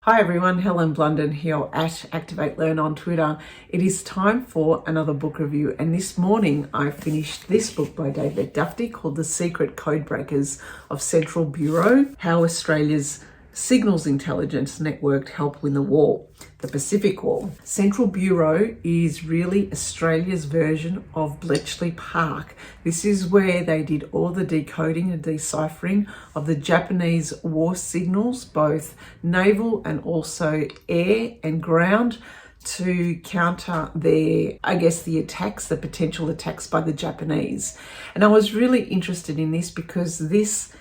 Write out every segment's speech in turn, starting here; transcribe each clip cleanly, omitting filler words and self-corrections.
Hi everyone, Helen Blunden here at Activate Learn on Twitter. It is time for another book review, and this morning I finished this book by David Dufty called The Secret Codebreakers of Central Bureau: How Australia's Signals Intelligence Network Helped Win the War, the Pacific War. Central Bureau is really Australia's version of Bletchley Park. This is where they did all the decoding and deciphering of the Japanese war signals, both naval and also air and ground, to counter the attacks, the potential attacks by the Japanese. And I was really interested in this because this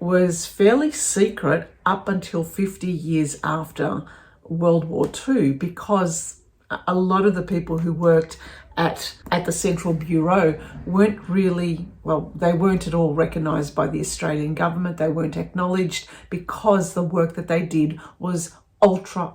was fairly secret up until 50 years after World War II, because a lot of the people who worked at the Central Bureau weren't at all recognised by the Australian government. They weren't acknowledged because the work that they did was ultra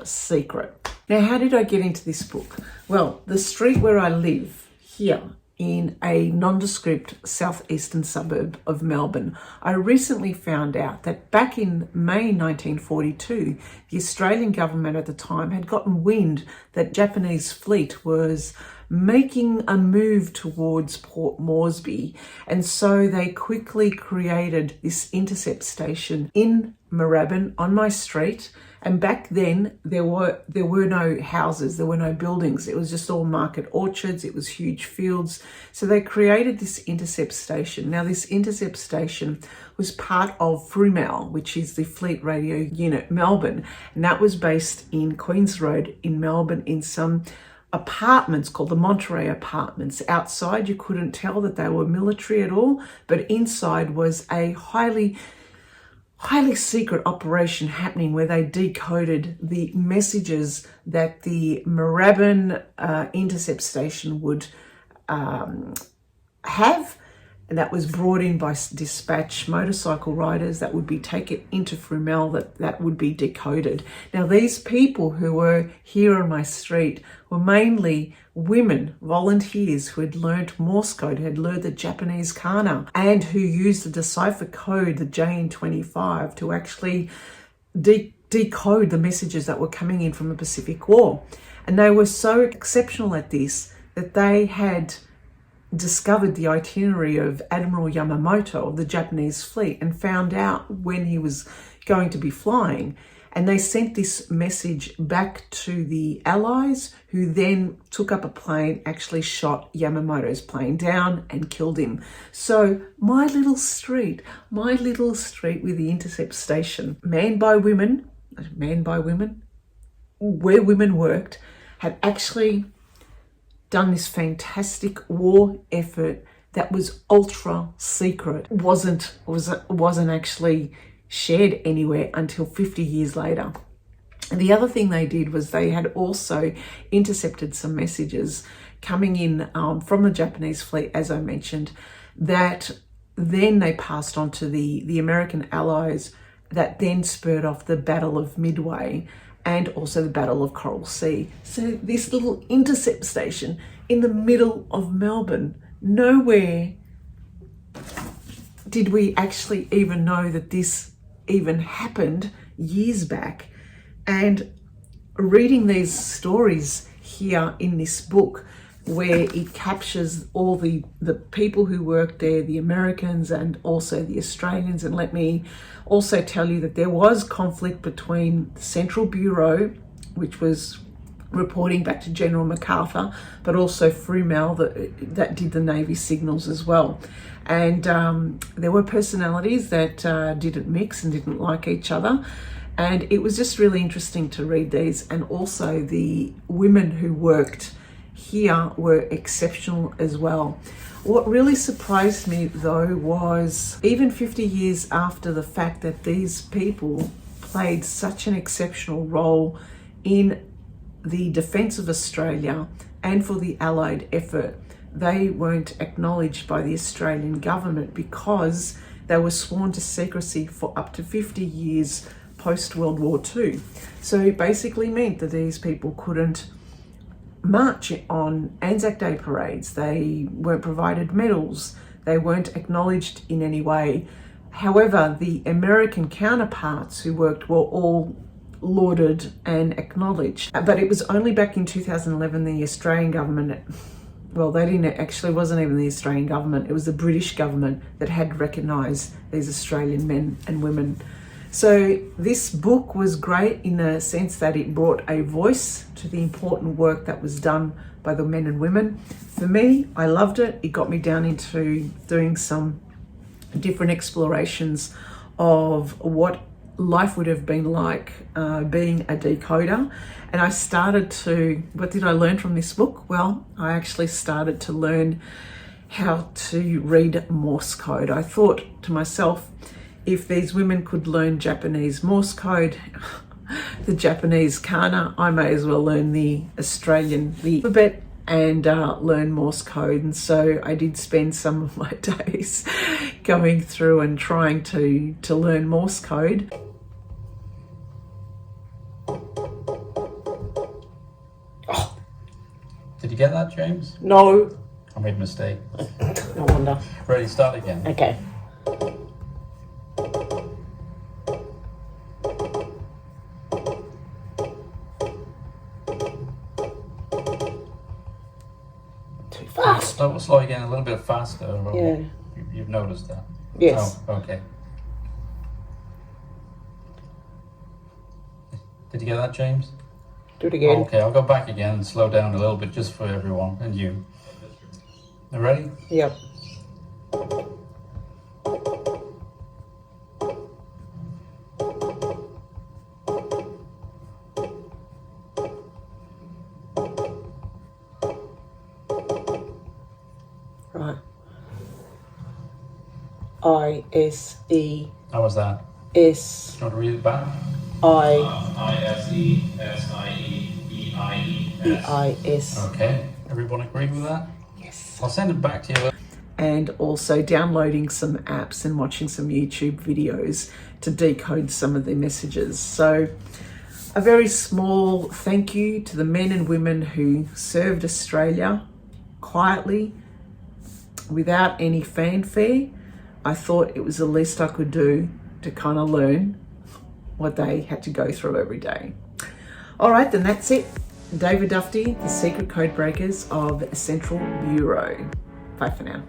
secret. Now, how did I get into this book? Well, the street where I live here in a nondescript southeastern suburb of Melbourne, I recently found out that back in May 1942, the Australian government at the time had gotten wind that Japanese fleet was making a move towards Port Moresby, and so they quickly created this intercept station in Moorabbin on my street. And back then there were no houses, there were no buildings. It was just all market orchards. It was huge fields. So they created this intercept station. Now, this intercept station was part of Fremantle, which is the Fleet Radio Unit Melbourne, and that was based in Queens Road in Melbourne in some apartments called the Monterey Apartments. Outside, you couldn't tell that they were military at all, but inside was a highly secret operation happening where they decoded the messages that the Moorabbin intercept station would have, and that was brought in by dispatch motorcycle riders that would be taken into Fremantle, that would be decoded. Now, these people who were here on my street were mainly women, volunteers who had learnt Morse code, had learned the Japanese kana, and who used the decipher code, the JN25, to actually decode the messages that were coming in from the Pacific War. And they were so exceptional at this that they had discovered the itinerary of Admiral Yamamoto of the Japanese fleet and found out when he was going to be flying. And they sent this message back to the Allies, who then took up a plane, actually shot Yamamoto's plane down and killed him. So my little street with the intercept station, manned by women, where women worked, had actually done this fantastic war effort that was ultra secret. Wasn't actually shared anywhere until 50 years later. And the other thing they did was they had also intercepted some messages coming in from the Japanese fleet, as I mentioned, that then they passed on to the American allies, that then spurred off the Battle of Midway and also the Battle of Coral Sea. So this little intercept station in the middle of Melbourne, nowhere did we actually even know that this even happened years back. And reading these stories here in this book, where it captures all the people who worked there, the Americans and also the Australians. And let me also tell you that there was conflict between the Central Bureau, which was reporting back to General MacArthur, but also Fremantle that did the Navy signals as well. And there were personalities that didn't mix and didn't like each other. And it was just really interesting to read these. And also the women who worked here were exceptional as well. What really surprised me though was, even 50 years after the fact that these people played such an exceptional role in the defence of Australia and for the Allied effort, they weren't acknowledged by the Australian government because they were sworn to secrecy for up to 50 years post-World War II. So it basically meant that these people couldn't march on Anzac Day parades. They weren't provided medals. They weren't acknowledged in any way. However, the American counterparts who worked were all lauded and acknowledged. But it was only back in 2011 the Australian government, well, they didn't actually, wasn't even the Australian government, it was the British government that had recognised these Australian men and women. So this book was great in the sense that it brought a voice to the important work that was done by the men and women. For me, I loved it. It got me down into doing some different explorations of what life would have been like being a decoder. And I started to, what did I learn from this book? Well, I actually started to learn how to read Morse code. I thought to myself, if these women could learn Japanese Morse code, the Japanese kana, I may as well learn the Australian, the alphabet, and learn Morse code. And so I did spend some of my days going through and trying to learn Morse code. Oh. Did you get that, James? No. I made a mistake. No wonder. Ready, start again. Okay. Too fast. Slow again, a little bit faster. Yeah. You've noticed that? Yes. Oh, okay. Did you get that, James? Do it again. Okay, I'll go back again and slow down a little bit just for everyone and you. You ready? Yep. Right. I-S-E. How was that? S. Do you want to read it back? I-S-E-S-I-E-E-I-E-S. Okay, everyone agree with that? Yes. I'll send it back to you. And also downloading some apps and watching some YouTube videos to decode some of the messages. So a very small thank you to the men and women who served Australia quietly, without any fanfare. I thought it was the least I could do to kind of learn what they had to go through every day. All right, then that's it. David Dufty, the Secret Code Breakers of Central Bureau. Bye for now.